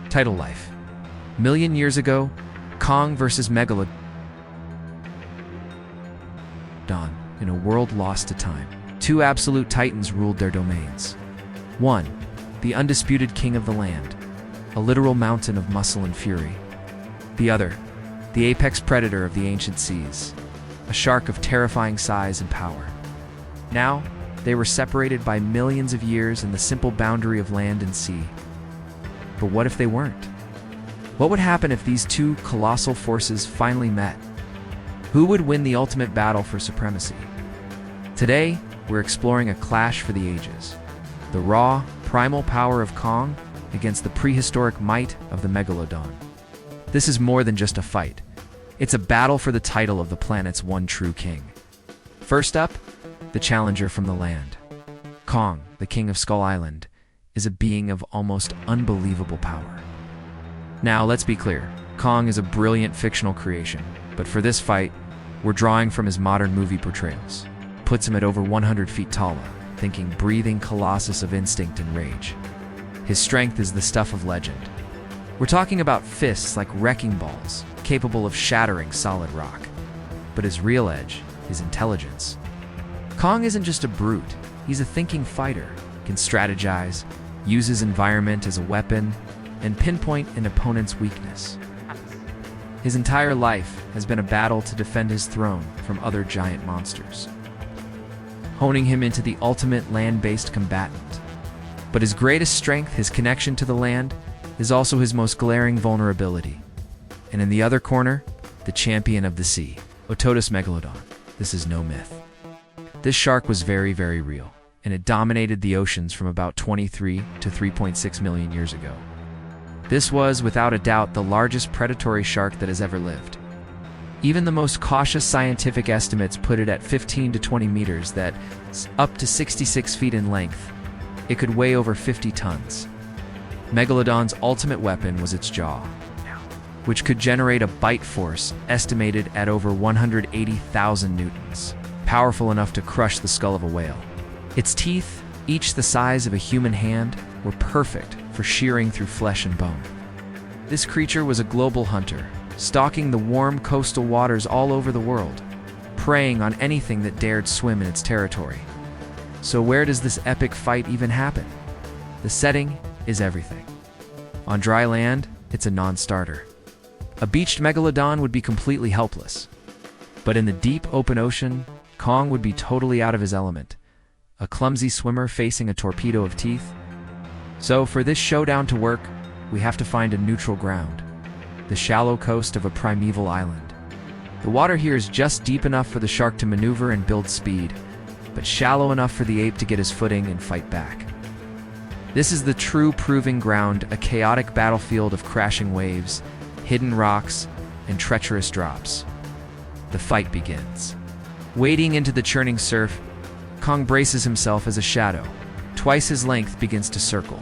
Title Life. Million years ago, Kong versus Megalodon. In a world lost to time, two absolute titans ruled their domains. One, the undisputed king of the land, a literal mountain of muscle and fury. The other, the apex predator of the ancient seas, a shark of terrifying size and power. Now, they were separated by millions of years in the simple boundary of land and sea. But what if they weren't? What would happen if these two colossal forces finally met? Who would win the ultimate battle for supremacy? Today, we're exploring a clash for the ages. The raw, primal power of Kong against the prehistoric might of the Megalodon. This is more than just a fight. It's a battle for the title of the planet's one true king. First up, the challenger from the land. Kong, the king of Skull Island, is a being of almost unbelievable power. Now, let's be clear. Kong is a brilliant fictional creation, but for this fight, we're drawing from his modern movie portrayals. Puts him at over 100 feet tall, thinking breathing colossus of instinct and rage. His strength is the stuff of legend. We're talking about fists like wrecking balls, capable of shattering solid rock. But his real edge is intelligence. Kong isn't just a brute, he's a thinking fighter, can strategize, use his environment as a weapon, and pinpoint an opponent's weakness. His entire life has been a battle to defend his throne from other giant monsters, honing him into the ultimate land-based combatant. But his greatest strength, his connection to the land, is also his most glaring vulnerability. And in the other corner, the champion of the sea, Otodus Megalodon. This is no myth. This shark was very, very real, and it dominated the oceans from about 23 to 3.6 million years ago. This was, without a doubt, the largest predatory shark that has ever lived. Even the most cautious scientific estimates put it at 15 to 20 meters, that's up to 66 feet in length. It could weigh over 50 tons. Megalodon's ultimate weapon was its jaw, which could generate a bite force estimated at over 180,000 newtons, powerful enough to crush the skull of a whale. Its teeth, each the size of a human hand, were perfect for shearing through flesh and bone. This creature was a global hunter, stalking the warm coastal waters all over the world, preying on anything that dared swim in its territory. So where does this epic fight even happen? The setting is everything. On dry land, it's a non-starter. A beached Megalodon would be completely helpless. But in the deep open ocean, Kong would be totally out of his element, a clumsy swimmer facing a torpedo of teeth. So for this showdown to work, we have to find a neutral ground, the shallow coast of a primeval island. The water here is just deep enough for the shark to maneuver and build speed, but shallow enough for the ape to get his footing and fight back. This is the true proving ground, a chaotic battlefield of crashing waves, hidden rocks, and treacherous drops. The fight begins. Wading into the churning surf, Kong braces himself as a shadow. Twice his length begins to circle.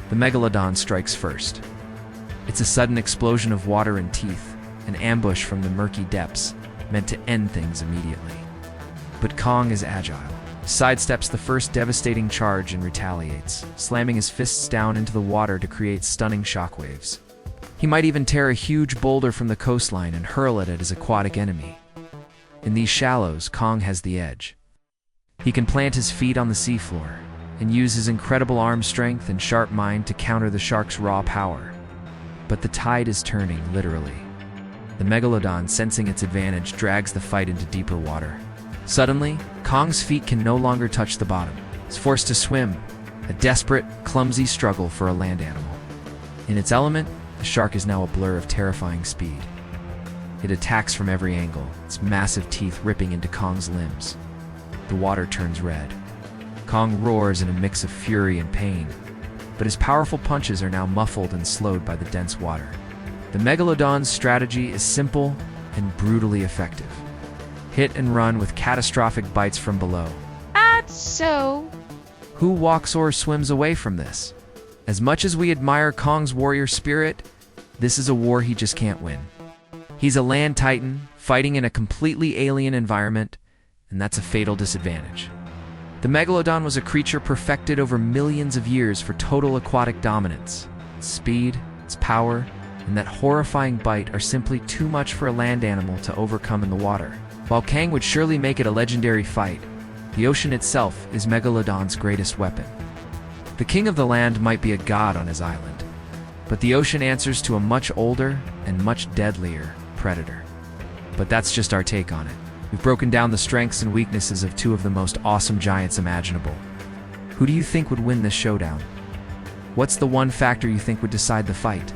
The Megalodon strikes first. It's a sudden explosion of water and teeth, an ambush from the murky depths, meant to end things immediately. But Kong is agile, sidesteps the first devastating charge and retaliates, slamming his fists down into the water to create stunning shockwaves. He might even tear a huge boulder from the coastline and hurl it at his aquatic enemy. In these shallows, Kong has the edge. He can plant his feet on the seafloor and use his incredible arm strength and sharp mind to counter the shark's raw power. But the tide is turning, literally. The Megalodon, sensing its advantage, drags the fight into deeper water. Suddenly, Kong's feet can no longer touch the bottom. He's forced to swim, a desperate, clumsy struggle for a land animal. In its element, the shark is now a blur of terrifying speed. It attacks from every angle, its massive teeth ripping into Kong's limbs. The water turns red. Kong roars in a mix of fury and pain, but his powerful punches are now muffled and slowed by the dense water. The Megalodon's strategy is simple and brutally effective. Hit and run with catastrophic bites from below. Who walks or swims away from this? As much as we admire Kong's warrior spirit, this is a war he just can't win. He's a land titan, fighting in a completely alien environment, and that's a fatal disadvantage. The Megalodon was a creature perfected over millions of years for total aquatic dominance. Speed, power, and that horrifying bite are simply too much for a land animal to overcome in the water. While Kang would surely make it a legendary fight, the ocean itself is Megalodon's greatest weapon. The king of the land might be a god on his island, but the ocean answers to a much older and much deadlier predator. But that's just our take on it. We've broken down the strengths and weaknesses of two of the most awesome giants imaginable. Who do you think would win this showdown? What's the one factor you think would decide the fight?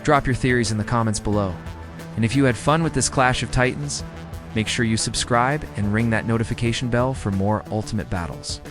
Drop your theories in the comments below. And if you had fun with this clash of titans, make sure you subscribe and ring that notification bell for more ultimate battles.